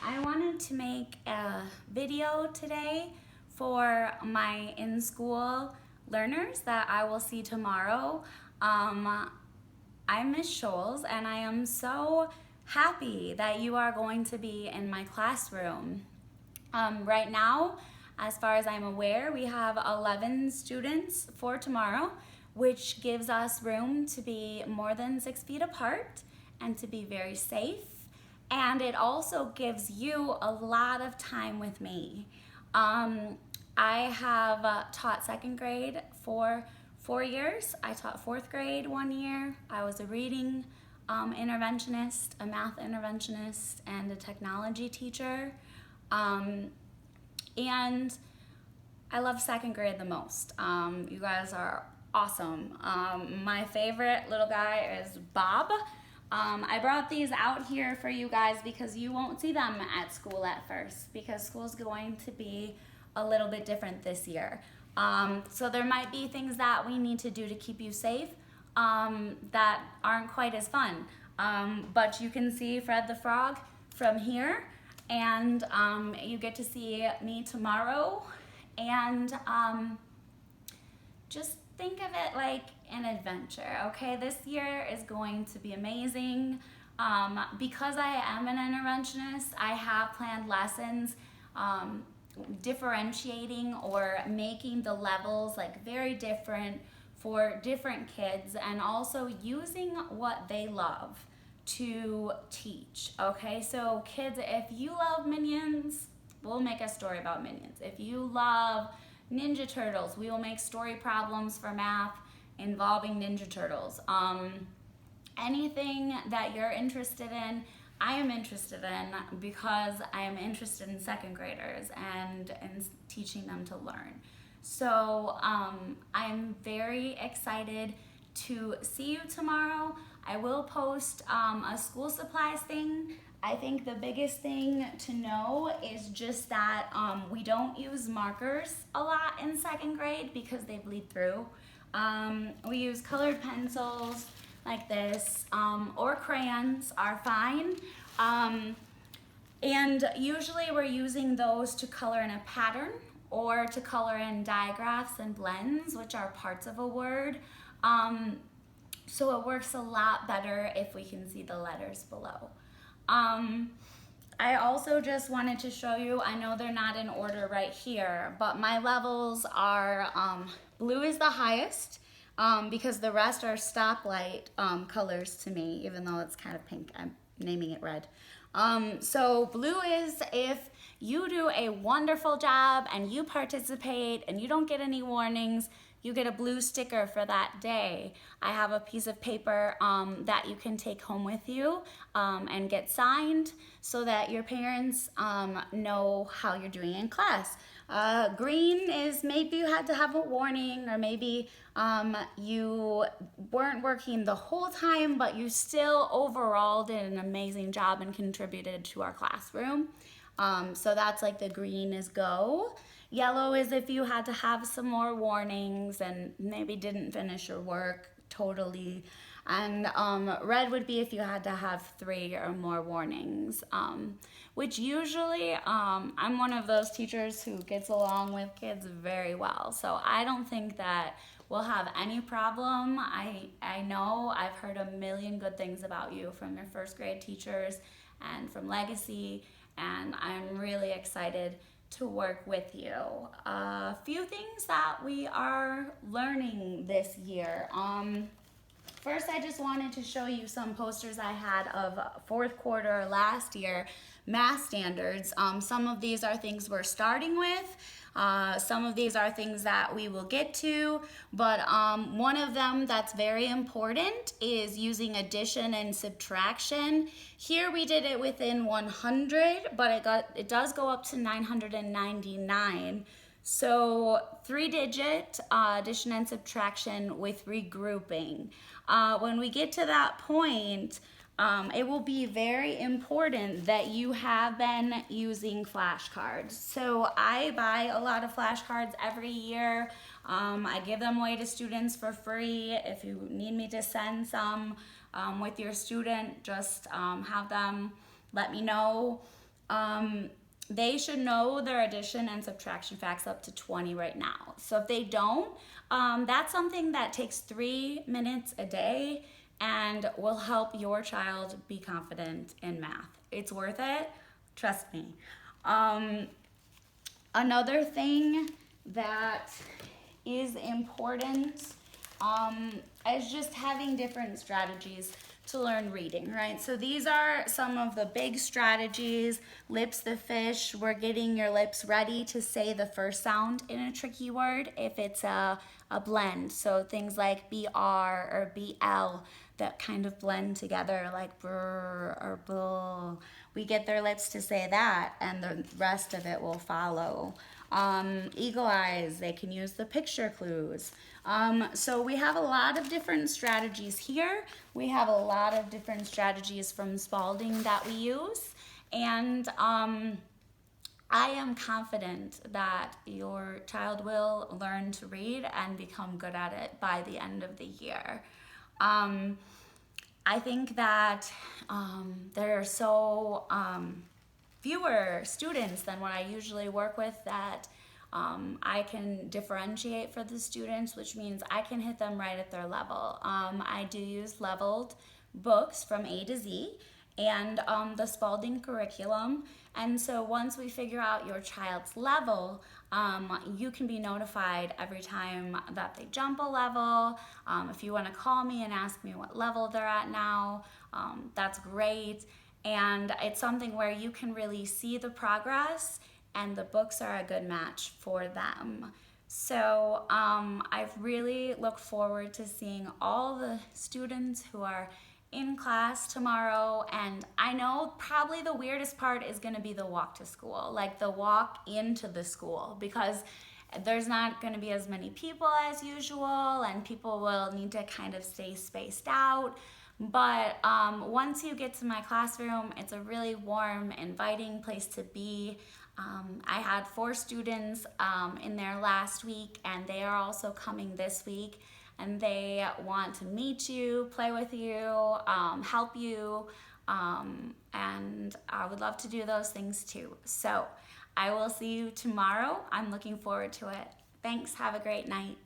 I wanted to make a video today for my in-school learners that I will see tomorrow. I'm Miss Scholes, and I am so happy that you are going to be in my classroom. Right now, as far as I'm aware, we have 11 students for tomorrow, which gives us room to be more than 6 feet apart and to be very safe. And it also gives you a lot of time with me. I have taught second grade for 4 years. I taught fourth grade 1 year. I was a reading interventionist, a math interventionist, and a technology teacher. And I love second grade the most. You guys are awesome. My favorite little guy is Bob. I brought these out here for you guys because you won't see them at school at first, because school's going to be a little bit different this year. So there might be things that we need to do to keep you safe that aren't quite as fun. But you can see Fred the Frog from here, and you get to see me tomorrow. And just think of it like an adventure, okay? This year is going to be amazing. Because I am an interventionist, I have planned lessons differentiating or making the levels like very different for different kids, and also using what they love to teach, okay? So kids, if you love Minions, we'll make a story about Minions. If you love Ninja Turtles, we will make story problems for math involving Ninja Turtles. Anything that you're interested in, I am interested in, because I am interested in second graders and in teaching them to learn. So I'm very excited to see you tomorrow. I will post a school supplies thing. I think the biggest thing to know is just that we don't use markers a lot in second grade because they bleed through. We use colored pencils like this, or crayons are fine. And usually we're using those to color in a pattern or to color in digraphs and blends, which are parts of a word. So it works a lot better if we can see the letters below. I also just wanted to show you, I know they're not in order right here, but my levels are, blue is the highest, because the rest are stoplight colors to me, even though it's kind of pink. I'm naming it red. So blue is if you do a wonderful job and you participate and you don't get any warnings, you get a blue sticker for that day. I have a piece of paper that you can take home with you and get signed so that your parents know how you're doing in class. Green is maybe you had to have a warning, or maybe you weren't working the whole time, but you still overall did an amazing job and contributed to our classroom. So that's like the green is go. Yellow is if you had to have some more warnings and maybe didn't finish your work totally. And red would be if you had to have 3 or more warnings, which usually I'm one of those teachers who gets along with kids very well. So I don't think that we'll have any problem. I know I've heard a million good things about you from your first grade teachers and from Legacy, and I'm really excited to work with you. A few things that we are learning this year. First, I just wanted to show you some posters I had of fourth quarter last year, math standards. Some of these are things we're starting with. Some of these are things that we will get to, but one of them that's very important is using addition and subtraction. Here we did it within 100, but it does go up to 999. So 3-digit addition and subtraction with regrouping. When we get to that point, it will be very important that you have been using flashcards. So I buy a lot of flashcards every year. I give them away to students for free. If you need me to send some with your student, just have them let me know. They should know their addition and subtraction facts up to 20 right now. So if they don't, that's something that takes 3 minutes a day and will help your child be confident in math. It's worth it, trust me. Another thing that is important is just having different strategies to learn reading, right? So these are some of the big strategies. Lips the fish, we're getting your lips ready to say the first sound in a tricky word if it's a blend. So things like BR or BL that kind of blend together like brr or bull. We get their lips to say that and the rest of it will follow. Eagle eyes, they can use the picture clues. So we have a lot of different strategies here. We have a lot of different strategies from Spalding that we use. And I am confident that your child will learn to read and become good at it by the end of the year. I think that there are so fewer students than what I usually work with that I can differentiate for the students, which means I can hit them right at their level. I do use leveled books from A to Z and the Spalding curriculum. And so once we figure out your child's level, you can be notified every time that they jump a level. If you want to call me and ask me what level they're at now, that's great. And it's something where you can really see the progress, and the books are a good match for them. So I've really looked forward to seeing all the students who are in class tomorrow, and I know probably the weirdest part is going to be the walk to school, like the walk into the school, because there's not going to be as many people as usual and people will need to kind of stay spaced out. But once you get to my classroom, it's a really warm, inviting place to be. I had 4 students in there last week, and they are also coming this week, and they want to meet you, play with you, help you, and I would love to do those things too. So I will see you tomorrow. I'm looking forward to it. Thanks. Have a great night.